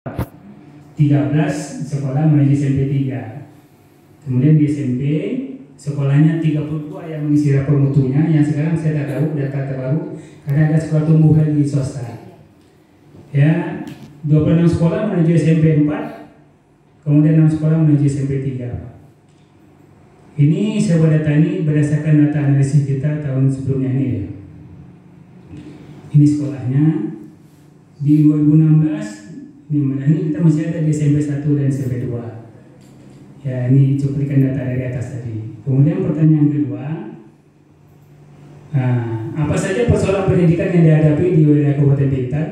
13 sekolah menuju SMP 3. Kemudian di SMP sekolahnya 32 yang mengisi rapor mutunya, yang sekarang saya tak tahu data terbaru karena ada sekolah tumbuh lagi swasta. Ya, 26 sekolah menuju SMP 4, kemudian 6 sekolah menuju SMP 3. Ini saya buat data ini berdasarkan data analisis kita tahun sebelumnya ini ya. Ini sekolahnya di 2016. Ini kita masih ada di SMP 1 dan SMP 2. Ya, ini cuplikan data dari atas tadi. Kemudian pertanyaan kedua, apa saja persoalan pendidikan yang dihadapi di wilayah Kabupaten Bintan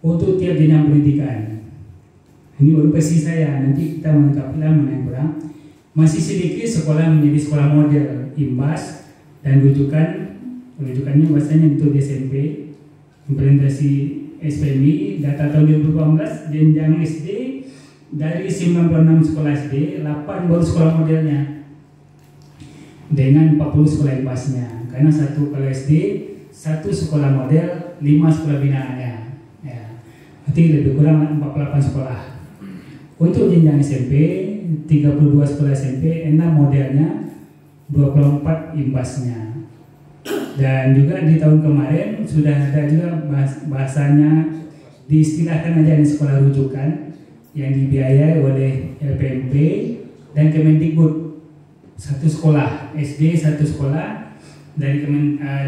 untuk tiap jenjang pendidikan? Ini baru versi saya, nanti kita melengkapilah mana yang kurang. Masih sedikit sekolah menjadi sekolah model imbas dan rujukannya bahasanya itu di SMP. Implementasi SPMI data tahun 2018 jenjang SD dari 96 sekolah SD 8 baru sekolah modelnya dengan 40 sekolah imbasnya, karena satu kalau SD satu sekolah model 5 sekolah binaannya ya. Berarti lebih kurang 48 sekolah. Untuk jenjang SMP 32 sekolah SMP 6 modelnya 24 imbasnya. Dan juga di tahun kemarin sudah ada juga bahasanya diistilahkan aja di sekolah rujukan yang dibiayai oleh LPMP dan Kemendikbud. Satu sekolah SD, satu sekolah dari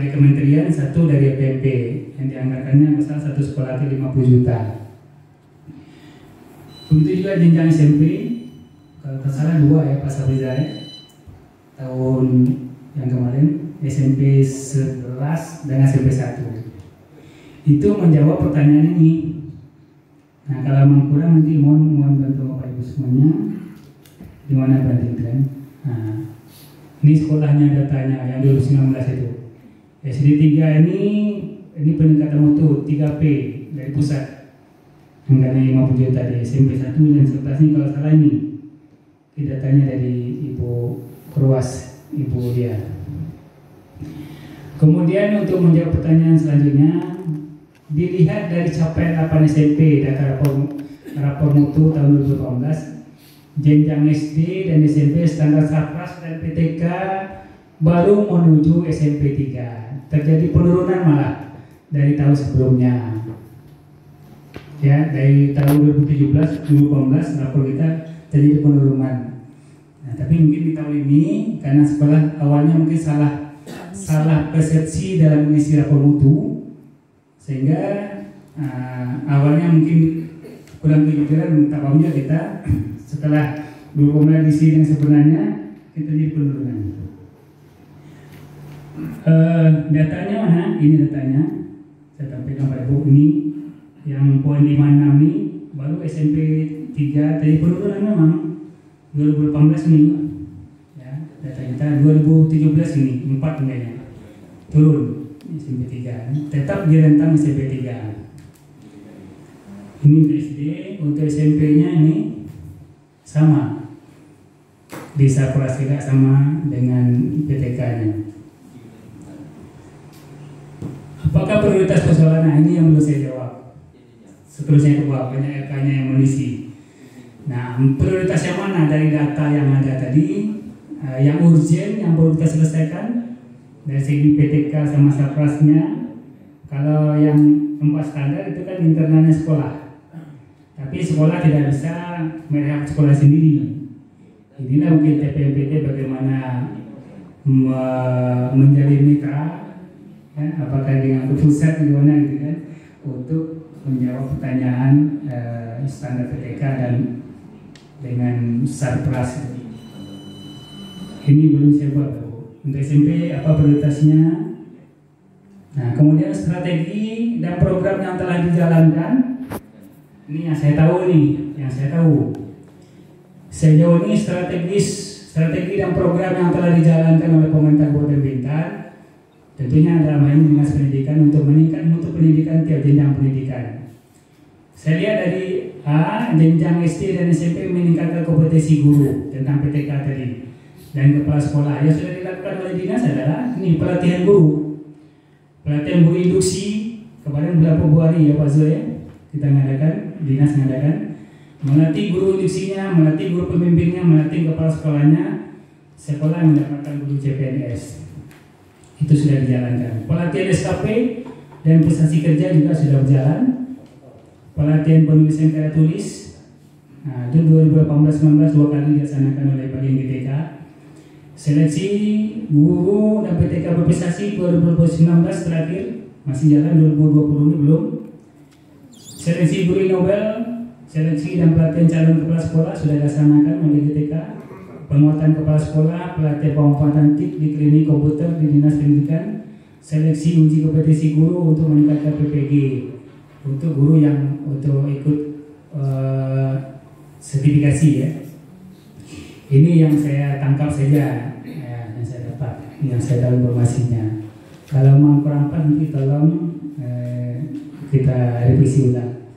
kementerian, satu dari LPMP yang dianggarkannya besar satu sekolah itu 50 juta. Begitu juga jenjang SMP, kalau tak salah 2 ya Pak Sabriza ya, tahun yang kemarin SMP 11 dan SMP 1 itu menjawab pertanyaan ini. Nah, kalau memang kurang nanti mohon bantu Bapak Ibu semuanya di mana bandingkan. Nah, ini sekolahnya datanya yang 2019 itu. SD 3 ini peningkatan mutu 3P dari pusat anggarannya 50 juta di SMP 1 dan 11 ini kalau salah ini datanya dari Ibu Perwas, Ibu dia. Kemudian untuk menjawab pertanyaan selanjutnya, dilihat dari capaian 8 SMP data rapor mutu tahun 2018, jenjang SD dan SMP standar Sapras dan PTK baru menuju SMP 3. Terjadi penurunan malah dari tahun sebelumnya. Ya, dari tahun 2017 2018 rapor kita terjadi penurunan. Nah, tapi mungkin di tahun ini karena sekolah awalnya mungkin salah persepsi dalam mengisi rapor mutu sehingga awalnya mungkin kurang kejujuran, tak tahunya kita setelah berkomunikasi yang sebenarnya kita jadi penurunan. Datanya mana? Ini datanya saya tampilkan pada Ibu. Ini yang poin 56 ini baru SMP 3 tadi penurunan memang 2018 ini ya, data kita 2017 ini 4 nilainya turun SMP 3, tetap di rentang SMP 3. Ini SD, untuk SMP-nya ini sama, di Sapras juga sama dengan PTK-nya. Apakah prioritas persoalan? Nah, ini yang belum saya jawab. Seterusnya ke bawah, banyak RK-nya yang mengisi. Nah, prioritas yang mana dari data yang ada tadi? Yang urgent, yang perlu kita selesaikan dari segi PTK sama Saprasnya. Kalau yang 4 standar itu kan internalnya sekolah, tapi sekolah tidak bisa merehab sekolah sendiri. Inilah mungkin TPMPT bagaimana menjadi mitra ya, apakah dengan pusat gimana gitu kan, untuk menjawab pertanyaan standar PTK dan dengan Sarpras. Ini belum saya buat. Untuk SMP apa prioritasnya? Nah, kemudian strategi dan program yang telah dijalankan. Ini yang saya tahu nih, yang saya tahu. Sejauh ini strategi dan program yang telah dijalankan oleh pemerintah Kabupaten Bintan, tentunya dalam hal ini Dinas Pendidikan untuk meningkatkan mutu pendidikan tiap jenjang pendidikan. Saya lihat dari jenjang SD dan SMP meningkatkan kompetensi guru tentang PTK tadi dan kepala sekolah. Yang sudah dilakukan oleh dinas adalah ini pelatihan guru induksi kemarin berapa hari ya Pak Zoe? kita ngadakan, dinas ngadakan, melatih guru induksinya, melatih guru pembimbingnya, melatih kepala sekolahnya, sekolah mendapatkan guru CPNS. Itu sudah dijalankan. Pelatihan SKP dan prestasi kerja juga sudah berjalan. Pelatihan penulisan karya tulis, nah, itu 2018-19 2 kali dilaksanakan oleh bagian GTK. Seleksi guru dan PTK berprestasi 2019 terakhir, masih jalan, 2020 ini belum. Seleksi guru Nobel, seleksi dan pelatihan calon kepala sekolah sudah dilaksanakan oleh GTK. Penguatan kepala sekolah, pelatihan pemanfaatan TIK di klinik komputer di Dinas Pendidikan, seleksi uji kompetisi guru untuk meningkatkan PPG untuk guru yang untuk ikut sertifikasi ya. Ini yang saya tangkap saja, ya, yang saya dapat, yang saya tahu informasinya. Kalau mau kurang nanti tolong kita revisi ulang.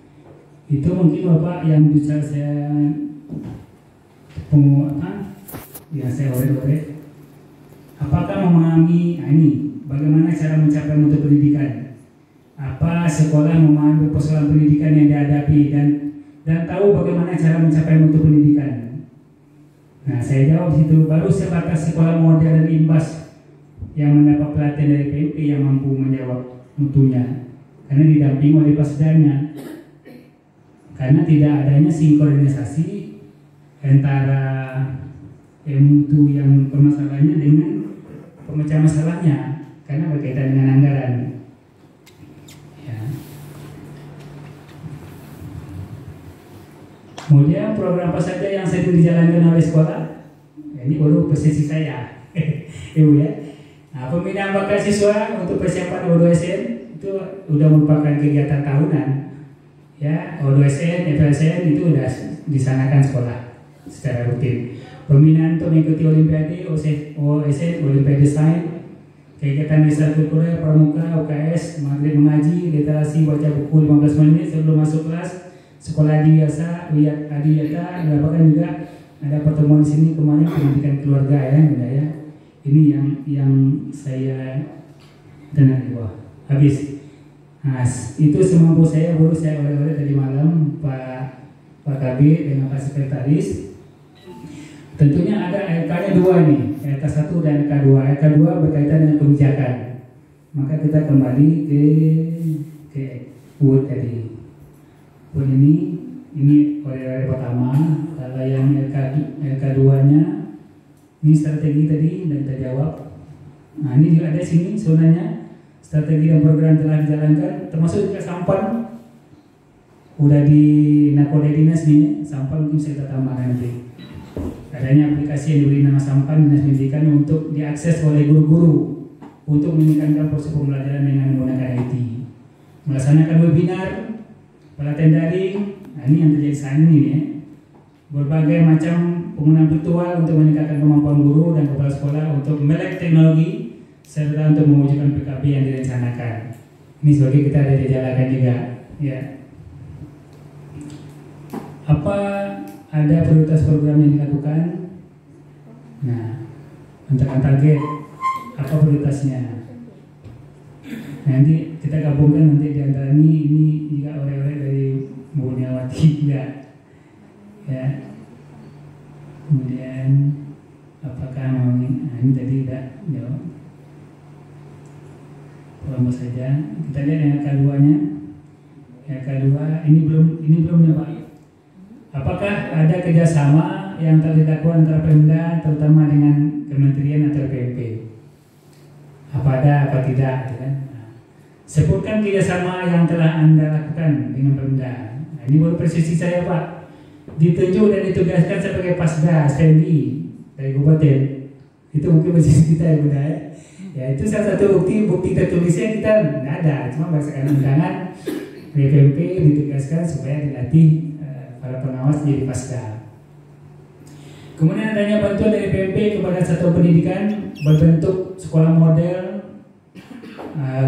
Itu mungkin Bapak yang bisa saya yang saya orek-orek. Apakah memahami ini bagaimana cara mencapai mutu pendidikan? Apa sekolah memahami persoalan pendidikan yang dihadapi dan tahu bagaimana cara mencapai mutu pendidikan? Nah, saya jawab situ. Baru sebatas sekolah model dan imbas yang mendapat pelatihan dari PMP yang mampu menjawab mutunya, karena didampingi oleh pasdanya. Karena tidak adanya sinkronisasi antara mutu yang permasalahannya dengan pemecah masalahnya, karena berkaitan dengan anggaran. Ya. Kemudian program apa saja yang sedang dijalankan oleh sekolah? Ya, ini baru posisi saya, Ibu ya. Nah, pembinaan bakat siswa untuk persiapan O2SN itu sudah merupakan kegiatan tahunan. Ya, O2SN, FSN itu sudah disanakan sekolah secara rutin. Pembinaan untuk mengikuti Olimpiade, OSN, Olimpiade Sains, kegiatan ekstrakurikuler, pramuka, UKS, maghrib mengaji, literasi, baca buku 15 menit sebelum masuk kelas, sekolah biasa, lihat adiyata, bahkan juga ada pertemuan di sini kemarin pendidikan keluarga ya, budaya. Ini yang saya dengar di bawah. Habis. Nah, itu semampu saya, baru saya oleh-oleh tadi malam Pak Kabir dengan Pak Sekretaris. Tentunya ada RK-nya 2 nih, RK 1 dan RK 2. RK 2 berkaitan dengan kebijakan. Maka kita kembali ke UUD tadi. UUD ini oleh pertama. Kalau yang RK 2-nya ini strategi tadi dan kita jawab. Nah, ini juga ada sini sebenarnya strategi dan program telah dijalankan, termasuk juga sampan. Udah di nakoda dinas nih, sampan mungkin saya tambahkan nanti. Adanya aplikasi yang diberi nama Sampan Dinas Pendidikan untuk diakses oleh guru-guru untuk meningkatkan proses pembelajaran dengan menggunakan IT. Melaksanakan webinar, pelatihan daring, nah ini yang terjadi saat ini ya. Berbagai macam penggunaan virtual untuk meningkatkan kemampuan guru dan kepala sekolah untuk melek teknologi serta untuk mewujudkan PKP yang direncanakan. Ini sebagai kita ada dijalankan juga ya. Apa ada prioritas program yang dilakukan? Nah, untuk target apa prioritasnya? Nanti kita gabungkan nanti di antara ini juga oleh-oleh dari Bu Niawati juga. Ya. Kemudian apakah mau ini tadi tidak jawab. Kelompok saja. Kita lihat yang kedua-nya. Yang kedua ini belum ya Pak. Apakah ada kerjasama yang telah dilakukan antara Pemda terutama dengan kementerian atau PMP? Apa ada, apa tidak? Kan? Sebutkan kerjasama yang telah Anda lakukan dengan Pemda. Nah, ini baru presisi saya Pak. Ditunjuk dan ditugaskan sebagai Pasda Stendi dari Kabupaten. Itu mungkin presisi kita ya Bunda ya. Ya itu salah satu bukti tertulisnya kita tidak ada. Cuma berdasarkan undangan PMP ditugaskan supaya dilatih para pengawas jadi Pasda. Kemudian adanya bantuan dari PMP kepada satuan pendidikan berbentuk sekolah model,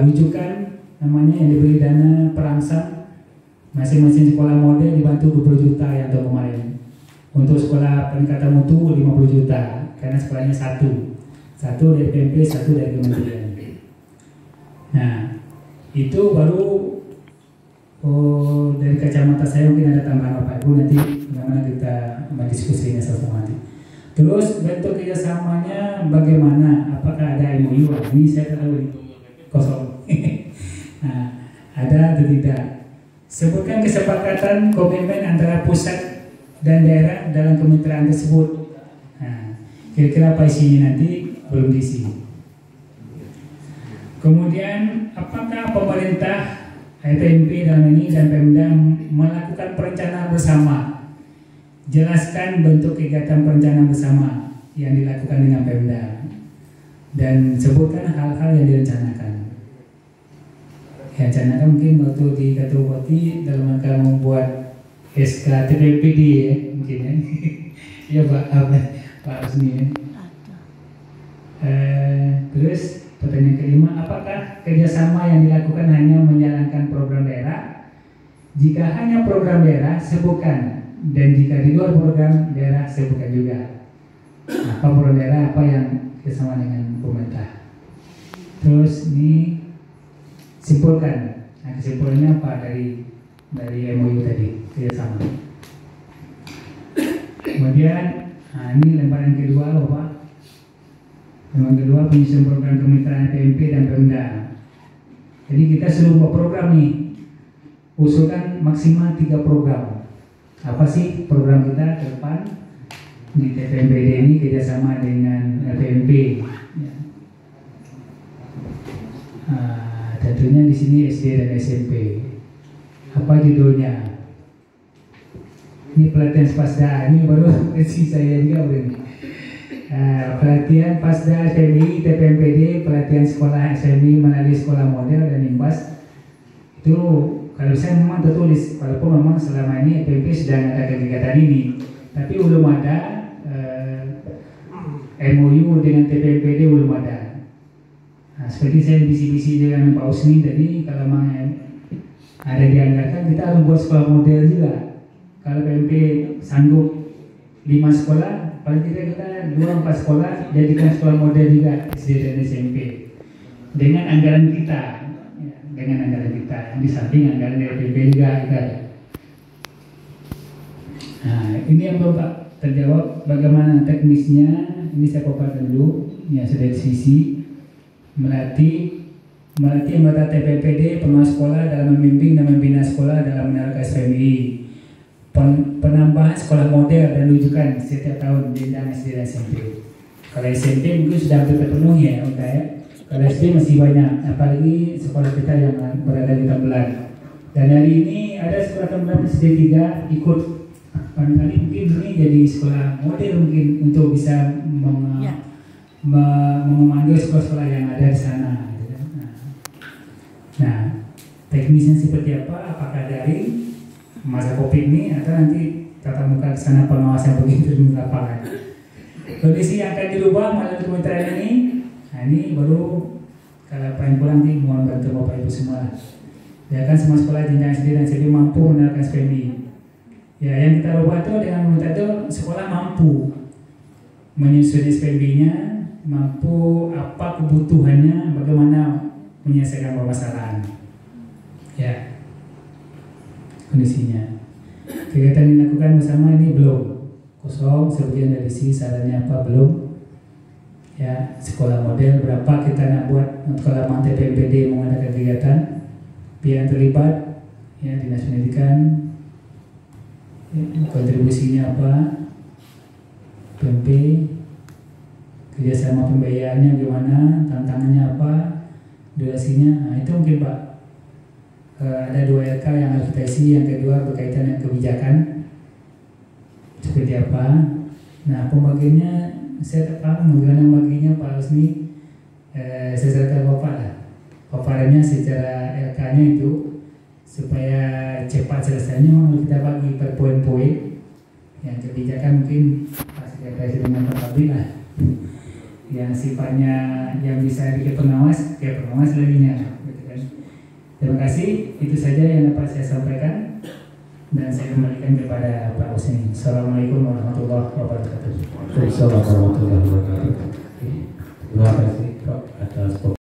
rujukan namanya yang diberi dana perangsang. Masing-masing sekolah model dibantu 20 juta yang tahun kemarin. Untuk sekolah peningkatan mutu 50 juta karena sekolahnya satu dari PMP, satu dari kementerian. Nah itu baru Oh, dari kacamata saya mungkin ada tambahan Bapak Ibu, nanti bagaimana kita mendiskusinya sama nanti. Terus bentuk kerjasamanya bagaimana? Apakah ada MOU? Ini saya tahu kosong. Nah, ada atau tidak? Sebutkan kesepakatan komitmen antara pusat dan daerah dalam kemitraan tersebut. Nah, kira-kira apa isinya nanti belum diisi. Kemudian, apakah pemerintah FMP dalam ini dan Pemda melakukan perencanaan bersama? Jelaskan bentuk kegiatan perencanaan bersama yang dilakukan dengan Pemda dan sebutkan hal-hal yang direncanakan. Rencanakan mungkin waktu di Katupati dalam rangka membuat SK TPPD ya, mungkin ya. Ya Pak Usni ya. Terus pertanyaan kelima, apakah kerjasama yang dilakukan hanya menjalankan program daerah? Jika hanya program daerah, sebutkan. Dan jika di luar program daerah, sebutkan juga. Apa program daerah, apa yang kerjasama dengan pemerintah. Terus ini simpulkan. Nah, kesimpulannya apa dari MOU tadi, kerjasama. Kemudian, nah ini lembaran kedua Bapak. Yang kedua, penyusunan program kemitraan PMP dan Pemda. Jadi kita sudah buat program nih, usulkan maksimal 3 program. Apa sih program kita ke depan di TPMPD ini kerjasama dengan PMP? Ya. Tentunya di sini SD dan SMP. Apa judulnya? Ini pelatihan Pasda, ini baru versi saya juga begini. Pelatihan Pasda SMI TPMPD, pelatihan sekolah SMI melalui sekolah model dan imbas. Itu kalau saya memang tertulis, walaupun memang selama ini FMP sedang ada kegiatan ini, tapi belum ada MOU dengan TPMPD, belum ada. Nah, seperti saya bisi-bisi dengan Pak Usni tadi, kalau memang ada dianggarkan, kita harus buat sekolah model juga. Kalau PMP sanggup 5 sekolah, paling tidak kita 2-4 sekolah jadikan sekolah model juga SD dan SMP dengan anggaran kita, ya, dengan anggaran kita di samping anggaran dari PMP juga kita ada. Nah, ini yang belum Pak terjawab bagaimana teknisnya. Ini saya paparkan dulu yang sudah disisi. Melatih anggota TPPD pengelola sekolah dalam membimbing dan membina sekolah dalam menjalankan SPMI. Penambahan sekolah model dan rujukan setiap tahun di jenjang SD dan SMP. Kalau SMP mungkin sudah hampir terpenuhi ya, ya. Kalau SD masih banyak, apalagi sekolah kita yang berada di Tembelan. Dan hari ini ada sekolah Tembelan SD 3 ikut. Barangkali mungkin ini jadi sekolah model mungkin untuk bisa memandu sekolah-sekolah yang ada di sana. Nah, teknisnya seperti apa? Apakah dari masa COVID ini atau nanti tatap muka di sana pengawasan begitu di lapangan? Kondisi yang akan dirubah melalui kementerian ini. Nah, ini baru kalau pengen pulang nih mohon bantu Bapak Ibu semua. Ya kan semua sekolah jenjang SD dan SMP mampu menerapkan SPMI. Ya, yang kita ubah itu dengan meminta itu sekolah mampu menyusun SPMI-nya, mampu apa kebutuhannya, bagaimana menyelesaikan permasalahan. Ya, kondisinya. Kegiatan yang dilakukan bersama ini belum kosong, sebagian dari sisi sarannya apa belum. Ya, sekolah model berapa kita nak buat kalau mantai PMPD mengadakan kegiatan, pihak terlibat, ya dinas pendidikan. Kontribusinya apa, PMP, kerjasama pembayarannya gimana, tantangannya apa, durasinya. Nah, itu mungkin Pak, ada 2 LK yang harus kita isi. Yang kedua berkaitan dengan kebijakan seperti apa. Nah, pembagiannya saya tak paham bagaimana baginya Pak Usni. Saya serahkan Bapak lah paparannya secara LK-nya itu supaya cepat selesainya. Mau kita bagi per poin-poin. Yang kebijakan mungkin Pak Sekretariat dengan Pak Abdi lah, yang sifatnya yang bisa bikin pengawas laginya. Terima kasih, itu saja yang dapat saya sampaikan dan saya kembalikan kepada Pak Usni. Assalamualaikum warahmatullahi wabarakatuh. Assalamualaikum warahmatullahi wabarakatuh. Terima kasih Pak atas